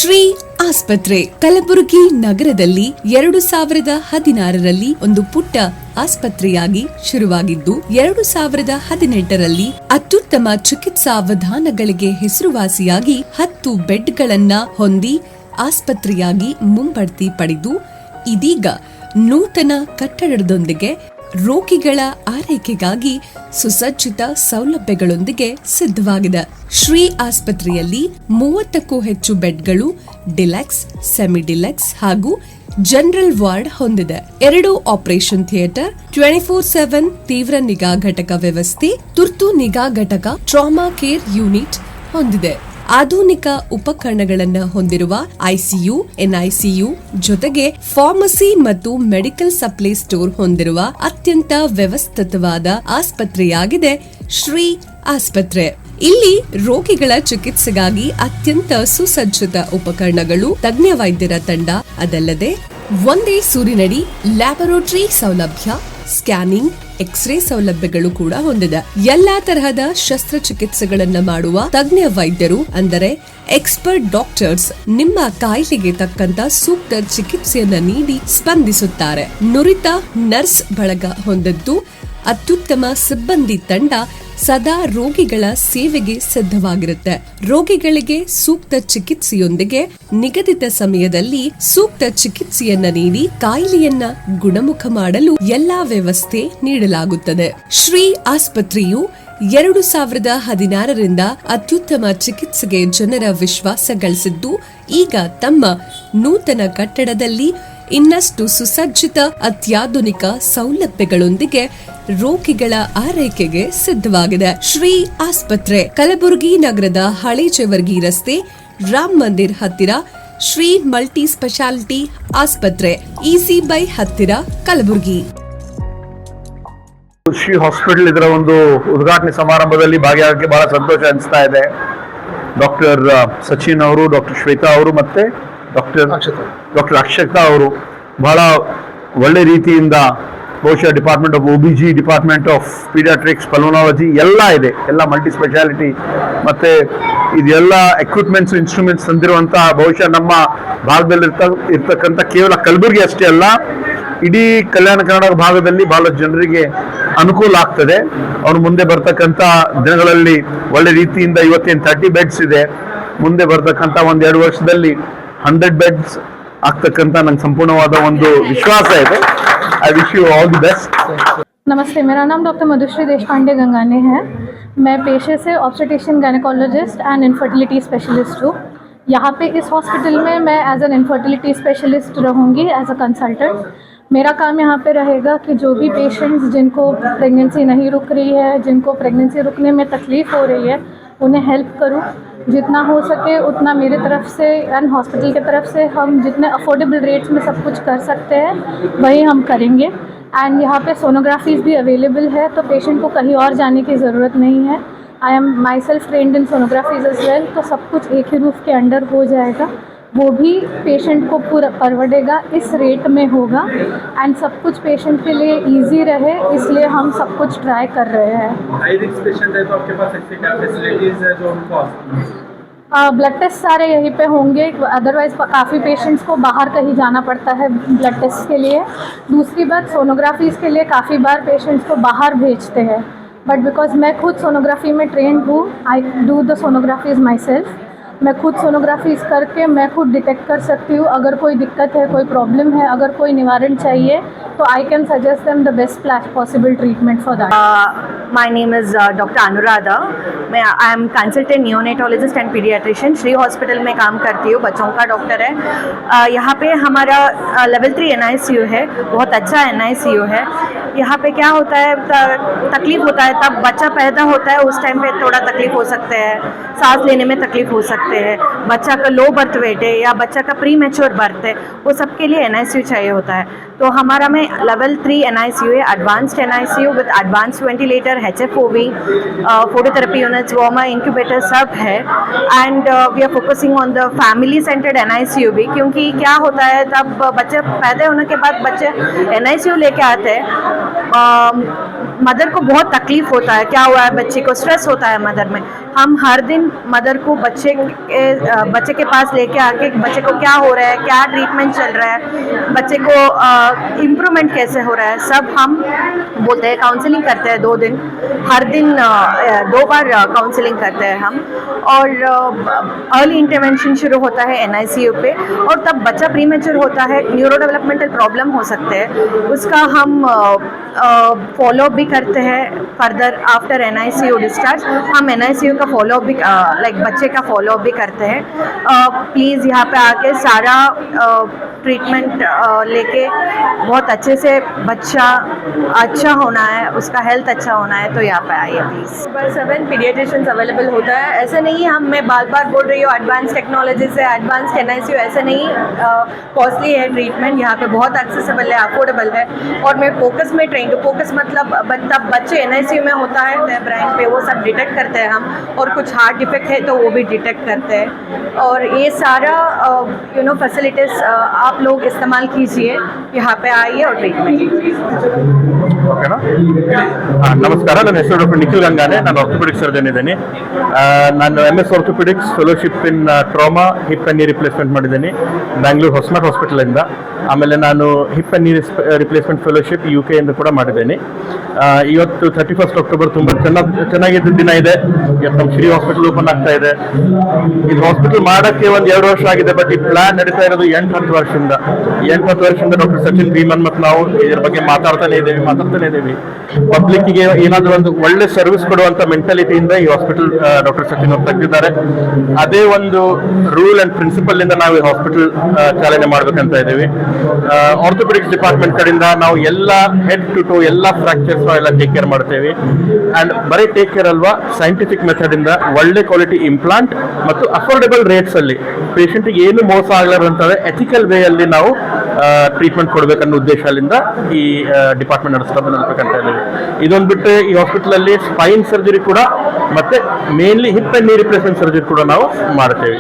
ಶ್ರೀ ಆಸ್ಪತ್ರೆ ಕಲಬುರಗಿ ನಗರದಲ್ಲಿ 2016ರಲ್ಲಿ ಒಂದು ಪುಟ್ಟ ಆಸ್ಪತ್ರೆಯಾಗಿ ಶುರುವಾಗಿದ್ದು 2018ರಲ್ಲಿ ಅತ್ಯುತ್ತಮ ಚಿಕಿತ್ಸಾ ವಿಧಾನಗಳಿಗೆ ಹೆಸರುವಾಸಿಯಾಗಿ 10 ಬೆಡ್ಗಳನ್ನ ಹೊಂದಿ ಆಸ್ಪತ್ರೆಯಾಗಿ ಮುಂಬಡ್ತಿ ಪಡೆದು ಇದೀಗ ನೂತನ ಕಟ್ಟಡದೊಂದಿಗೆ ರೋಗಿಗಳ ಆರೈಕೆಗಾಗಿ ಸುಸಜ್ಜಿತ ಸೌಲಭ್ಯಗಳೊಂದಿಗೆ ಸಿದ್ಧವಾಗಿದೆ. ಶ್ರೀ ಆಸ್ಪತ್ರೆಯಲ್ಲಿ 30ಕ್ಕೂ ಹೆಚ್ಚು ಬೆಡ್ಗಳು ಡಿಲಕ್ಸ್, ಸೆಮಿ ಡಿಲಕ್ಸ್ ಹಾಗೂ ಜನರಲ್ ವಾರ್ಡ್ ಹೊಂದಿದೆ. 2 ಆಪರೇಷನ್ ಥಿಯೇಟರ್, 24/7 ತೀವ್ರ ನಿಗಾ ಘಟಕ ವ್ಯವಸ್ಥೆ, ತುರ್ತು ನಿಗಾ ಘಟಕ, ಟ್ರಾಮಾ ಕೇರ್ ಯೂನಿಟ್ ಹೊಂದಿದೆ. ಆಧುನಿಕ ಉಪಕರಣಗಳನ್ನು ಹೊಂದಿರುವ ಐಸಿಯು, ಎನ್ಐಸಿಯು ಜೊತೆಗೆ ಫಾರ್ಮಸಿ ಮತ್ತು ಮೆಡಿಕಲ್ ಸಪ್ಲೈ ಸ್ಟೋರ್ ಹೊಂದಿರುವ ಅತ್ಯಂತ ವ್ಯವಸ್ಥಿತವಾದ ಆಸ್ಪತ್ರೆಯಾಗಿದೆ ಶ್ರೀ ಆಸ್ಪತ್ರೆ. ಇಲ್ಲಿ ರೋಗಿಗಳ ಚಿಕಿತ್ಸೆಗಾಗಿ ಅತ್ಯಂತ ಸುಸಜ್ಜಿತ ಉಪಕರಣಗಳು, ತಜ್ಞ ವೈದ್ಯರ ತಂಡ, ಅದಲ್ಲದೆ ಒಂದೇ ಸೂರಿನಡಿ ಲ್ಯಾಬೊರೇಟರಿ ಸೌಲಭ್ಯ, ಸ್ಕ್ಯಾನಿಂಗ್, ಎಕ್ಸ್ರೇ ಸೌಲಭ್ಯಗಳು ಕೂಡ ಹೊಂದಿದೆ. ಎಲ್ಲಾ ತರಹದ ಶಸ್ತ್ರಚಿಕಿತ್ಸೆಗಳನ್ನ ಮಾಡುವ ತಜ್ಞ ವೈದ್ಯರು ಅಂದರೆ ಎಕ್ಸ್ಪರ್ಟ್ ಡಾಕ್ಟರ್ಸ್ ನಿಮ್ಮ ಕಾಯಿಲೆಗೆ ತಕ್ಕಂತ ಸೂಕ್ತ ಚಿಕಿತ್ಸೆಯನ್ನ ನೀಡಿ ಸ್ಪಂದಿಸುತ್ತಾರೆ. ನುರಿತ ನರ್ಸ್ ಬಳಗ ಹೊಂದಿದ್ದು ಅತ್ಯುತ್ತಮ ಸಿಬ್ಬಂದಿ ತಂಡ ಸದಾ ರೋಗಿಗಳ ಸೇವೆಗೆ ಸಿದ್ಧವಾಗಿರುತ್ತೆ. ರೋಗಿಗಳಿಗೆ ಸೂಕ್ತ ಚಿಕಿತ್ಸೆಯೊಂದಿಗೆ ನಿಗದಿತ ಸಮಯದಲ್ಲಿ ಸೂಕ್ತ ಚಿಕಿತ್ಸೆಯನ್ನ ನೀಡಿ ಕಾಯಿಲೆಯನ್ನ ಗುಣಮುಖ ಮಾಡಲು ಎಲ್ಲಾ ವ್ಯವಸ್ಥೆ ನೀಡಲಾಗುತ್ತದೆ. ಶ್ರೀ ಆಸ್ಪತ್ರೆಯು 2016ರಿಂದ ಅತ್ಯುತ್ತಮ ಚಿಕಿತ್ಸೆಗೆ ಜನರ ವಿಶ್ವಾಸ ಗಳಿಸಿದ್ದು ಈಗ ತಮ್ಮ ನೂತನ ಕಟ್ಟಡದಲ್ಲಿ ಇನ್ನಷ್ಟು ಸುಸಜ್ಜಿತ ಅತ್ಯಾಧುನಿಕ ಸೌಲಭ್ಯಗಳೊಂದಿಗೆ ರೋಗಿಗಳ ಆರೈಕೆಗೆ ಸಿದ್ಧವಾಗಿದೆ. ಶ್ರೀ ಆಸ್ಪತ್ರೆ ಕಲಬುರಗಿ ನಗರದ ಹಳೆ ಜೇವರ್ಗಿ ರಸ್ತೆ, ರಾಮ್ ಮಂದಿರ್ ಹತ್ತಿರ, ಶ್ರೀ ಮಲ್ಟಿ ಸ್ಪೆಷಾಲಿಟಿ ಆಸ್ಪತ್ರೆ, ಇಸಿ ಬೈ ಹತ್ತಿರ, ಕಲಬುರಗಿ. ಶ್ರೀ ಹಾಸ್ಪಿಟಲ್ ಇದರ ಒಂದು ಉದ್ಘಾಟನೆ ಸಮಾರಂಭದಲ್ಲಿ ಭಾಗಿಯಾಗಕ್ಕೆ ಬಹಳ ಸಂತೋಷ ಅನಿಸ್ತಾ ಇದೆ. ಡಾಕ್ಟರ್ ಸಚಿನ್ ಅವರು, ಡಾಕ್ಟರ್ ಶ್ವೇತಾ ಅವರು ಮತ್ತೆ ಡಾಕ್ಟರ್ ಅಕ್ಷತಾ ಅವರು ಬಹಳ ಒಳ್ಳೆ ರೀತಿಯಿಂದ ಬಹುಶಃ department of OBG, department of paediatrics, ಪಲ್ಮನಾಲಜಿ ಎಲ್ಲ ಇದೆ, ಎಲ್ಲ ಮಲ್ಟಿ ಸ್ಪೆಷಾಲಿಟಿ ಮತ್ತೆ ಇದೆಲ್ಲ ಎಕ್ವಿಪ್ಮೆಂಟ್ಸ್, ಇನ್ಸ್ಟ್ರೂಮೆಂಟ್ಸ್ ತಂದಿರುವಂತಹ ಬಹುಶಃ ನಮ್ಮ ಭಾಗದಲ್ಲಿ ಇರ್ತಕ್ಕಂಥ ಕೇವಲ ಕಲಬುರಗಿ ಅಷ್ಟೇ ಅಲ್ಲ, ಇಡೀ ಕಲ್ಯಾಣ ಕರ್ನಾಟಕ ಭಾಗದಲ್ಲಿ ಬಹಳ ಜನರಿಗೆ ಅನುಕೂಲ ಆಗ್ತದೆ. ಅವ್ರು ಮುಂದೆ ಬರ್ತಕ್ಕಂಥ ದಿನಗಳಲ್ಲಿ ಒಳ್ಳೆ ರೀತಿಯಿಂದ ಇವತ್ತೇನು 30 ಬೆಡ್ಸ್ ಇದೆ, ಮುಂದೆ ಬರ್ತಕ್ಕಂಥ 1-2 ವರ್ಷದಲ್ಲಿ 100 ಬೆಡ್ಸ್ ಆಗ್ತಕ್ಕಂಥ ನಂಗೆ ಸಂಪೂರ್ಣವಾದ ಒಂದು ವಿಶ್ವಾಸ ಇದೆ. I wish you all the best. नमस्ते, मेरा नाम डॉक्टर मधुश्री देशपांडे गंगाने है. मैं पेशे से obstetrician gynaecologist and infertility specialist हूँ. यहाँ पे इस हॉस्पिटल में मैं एज एन इनफर्टिलिटी स्पेशलिस्ट रहूँगी एज अ कंसल्टेंट. मेरा काम यहाँ पे रहेगा कि जो भी पेशेंट्स जिनको प्रेगनेंसी नहीं रुक रही है, जिनको प्रेगनेंसी रुकने में तकलीफ़ हो रही है, उन्हें हेल्प करूँ. जितना हो सके उतना मेरे तरफ से एंड हॉस्पिटल की तरफ से हम जितने अफोर्डेबल रेट्स में सब कुछ कर सकते हैं वही हम करेंगे. एंड यहाँ पे सोनोग्राफीज़ भी अवेलेबल है, तो पेशेंट को कहीं और जाने की ज़रूरत नहीं है. I am myself trained in sonographies as well, तो सब कुछ एक ही रूफ के अंडर हो जाएगा. वो भी पेशेंट को पूरा परवड़ेगा, इस रेट में होगा एंड सब कुछ पेशेंट के लिए इजी रहे, इसलिए हम सब कुछ ट्राई कर रहे हैं. हाई रिस्क पेशेंट है तो आपके पास ऐसी क्या फैसिलिटीज़ है जो उनको ब्लड टेस्ट सारे यहीं पे होंगे. अदरवाइज़ काफ़ी पेशेंट्स को बाहर कहीं जाना पड़ता है ब्लड टेस्ट के लिए. दूसरी बात, सोनोग्राफीज़ के लिए काफ़ी बार पेशेंट्स को बाहर भेजते हैं, बट बिकॉज मैं खुद सोनोग्राफी में ट्रेंड हूँ, I do the sonographies myself. मैं खुद सोनोग्राफीज़ करके मैं खुद डिटेक्ट कर सकती हूँ अगर कोई दिक्कत है, कोई प्रॉब्लम है, अगर कोई निवारण चाहिए तो I can suggest them the best possible treatment for that. My name is Dr. Anuradha. I am consultant neonatologist and pediatrician. Shri hospital में काम करती हूँ, बच्चों का डॉक्टर है. यहाँ पे हमारा लेवल 3 NICU है, बहुत अच्छा NICU है. यहाँ पे क्या होता है, तकलीफ होता है तब बच्चा पैदा होता है, उस टाइम पे थोड़ा तकलीफ हो सकते हैं, सांस लेने में तकलीफ हो सकते हैं, बच्चा का लो बर्थ वेट है या बच्चा का प्री मैच्योर बर्थ है, वो सबके लिए NICU चाहिए होता है. तो हमारा में लेवल 3 NICU है, advanced NICU with advance ventilator, HFOV, phototherapy units, warmer, incubator सब है. And we are focusing on the family centered NICU भी, क्योंकि क्या होता है तब बच्चे पैदा होने के बाद बच्चे NICU लेके आते हैं, मदर को बहुत तकलीफ होता है, क्या हुआ है बच्चे को, स्ट्रेस होता है मदर में. हम हर दिन मदर को बच्चे के पास लेके आके बच्चे को क्या हो रहा है, क्या ट्रीटमेंट चल रहा है, बच्चे को इम्प्रूवमेंट कैसे हो रहा है, सब हम बोलते हैं। काउंसलिंग करते हैं 2 दिन, हर दिन 2 बार काउंसलिंग करते हैं हम। और अर्ली इंटरवेंशन शुरू होता है NICU पे, और तब बच्चा प्रीमेच्योर होता है, न्यूरो डेवलपमेंटल प्रॉब्लम हो सकते हैं, उसका हम फॉलो भी करते हैं फर्दर आफ्टर NICU डिस्चार्ज। हम NICU का फॉलो भी लाइक बच्चे का फॉलो भी करते हैं। प्लीज़ यहाँ पे आके सारा ट्रीटमेंट लेके बहुत अच्छे से बच्चा अच्छा होना है, उसका हेल्थ अच्छा होना है, तो यहाँ पे आइए प्लीज़। पर 7 पीडियाट्रिशियंस अवेलेबल होता है, ऐसा नहीं है मैं बार बार बोल रही हूँ एडवांस टेक्नोलॉजी से, एडवांस NICU, ऐसा नहीं। कॉस्टली है ट्रीटमेंट, यहाँ पे बहुत एक्सेसिबल है, अफोर्डेबल है। और मैं फोकस में ट्रेन टू फोकस मतलब तब बच्चे NICU में होता है ब्रेन पे, वो सब डिटेक्ट करते हैं हम, और कुछ हार्ट डिफेक्ट है तो वो भी डिटेक्ट करते हैं। और ये सारा फैसिलिटीज़ आप लोग इस्तेमाल कीजिए, यहाँ पे आइए और ट्रीटमेंट कीजिए। ಓಕೆನಾ? ನಮಸ್ಕಾರ, ನನ್ನ ಹೆಸರು ಡಾಕ್ಟರ್ ನಿಖಿಲ್ ಗಂಗಾನೆ, ನಾನು ಆರ್ಥೋಪೆಡಿಕ್ ಸರ್ಜನ್ ಇದ್ದೀನಿ. ನಾನು MS orthopaedics fellowship in trauma hip and ನೀ ರಿಪ್ಲೇಸ್ಮೆಂಟ್ ಮಾಡಿದ್ದೀನಿ ಬ್ಯಾಂಗ್ಳೂರು ಹೊಸಮಠ ಹಾಸ್ಪಿಟಲಿಂದ. ಆಮೇಲೆ ನಾನು ಹಿಪ್ ಆ್ಯಂಡ್ ನೀ ರಿಪ್ಲೇಸ್ಮೆಂಟ್ ಫೆಲೋಶಿಪ್ UK ಇಂದ ಕೂಡ ಮಾಡಿದ್ದೀನಿ. ಇವತ್ತು 31 ಅಕ್ಟೋಬರ್ ತುಂಬ ಚೆನ್ನಾಗಿದ್ದ ದಿನ ಇದೆ. ಇವತ್ತು ನಮ್ಮ ಶ್ರೀ ಹಾಸ್ಪಿಟಲ್ ಓಪನ್ ಆಗ್ತಾ ಇದೆ. ಇದು ಹಾಸ್ಪಿಟಲ್ ಮಾಡೋಕ್ಕೆ ಒಂದು 2 ವರ್ಷ ಆಗಿದೆ, ಬಟ್ ಈ ಪ್ಲಾನ್ ನಡೀತಾ ಇರೋದು 8-10 ವರ್ಷದಿಂದ. 8-10 ವರ್ಷದಿಂದ ಡಾಕ್ಟರ್ ಸಚಿನ್ ಭೀಮನ್ ಮತ್ತು ನಾವು ಇದ್ರ ಬಗ್ಗೆ ಮಾತಾಡ್ತಾನೆ ಇದ್ದೀವಿ. ಪಬ್ಲಿಕ್ಗೆ ಏನಾದರೂ ಒಂದು ಒಳ್ಳೆ ಸರ್ವಿಸ್ ಕೊಡುವಂತ ಮೆಂಟಾಲಿಟಿಯಿಂದ ಈ ಹಾಸ್ಪಿಟಲ್ ಡಾಕ್ಟರ್ ಸಚಿನ್ ಅವರು ತೆಗೆದಿದ್ದಾರೆ. ಅದೇ ಒಂದು ರೂಲ್ ಅಂಡ್ ಪ್ರಿನ್ಸಿಪಲ್ ಇಂದ ನಾವು ಈ ಹಾಸ್ಪಿಟಲ್ ಚಾಲನೆ ಮಾಡ್ಬೇಕಂತ ಇದ್ದೀವಿ. ಆರ್ಥೋಪೆಡಿಕ್ಸ್ ಡಿಪಾರ್ಟ್ಮೆಂಟ್ ಕಡೆಯಿಂದ ನಾವು ಎಲ್ಲ ಹೆಡ್ ಟು ಟೋ ಎಲ್ಲ ಫ್ರಾಕ್ಚರ್ಸ್ ಎಲ್ಲ ಟೇಕ್ ಕೇರ್ ಮಾಡ್ತೇವೆ. ಅಂಡ್ ಬರೀ ಟೇಕ್ ಕೇರ್ ಅಲ್ವಾ, ಸೈಂಟಿಫಿಕ್ ಮೆಥಡ್ ಇಂದ ಒಳ್ಳೆ ಕ್ವಾಲಿಟಿ ಇಂಪ್ಲಾಂಟ್ ಮತ್ತು ಅಫೋರ್ಡೆಬಲ್ ರೇಟ್ಸ್ ಅಲ್ಲಿ ಪೇಷಂಟ್ಗೆ ಏನು ಮೋಸ ಆಗಲಾರಂತಂದ್ರೆ ಎಥಿಕಲ್ ವೇ ಅಲ್ಲಿ ನಾವು ಟ್ರೀಟ್ಮೆಂಟ್ ಕೊಡಬೇಕನ್ನೋ ಉದ್ದೇಶದಿಂದ ಈ ಡಿಪಾರ್ಟ್ಮೆಂಟ್ ನಡೆಸ್ಬೇಕಂತ ಇದ್ದೀವಿ. ಇದೊಂದು ಬಿಟ್ಟು ಈ ಹಾಸ್ಪಿಟಲ್ ಅಲ್ಲಿ ಸ್ಪೈನ್ ಸರ್ಜರಿ ಕೂಡ ಮತ್ತೆ ಮೇನ್ಲಿ ಹಿಪ್ ಅಂಡ್ ನೀ ರಿಪ್ಲೇಸ್ಮೆಂಟ್ ಸರ್ಜರಿ ಕೂಡ ನಾವು ಮಾಡ್ತೇವೆ.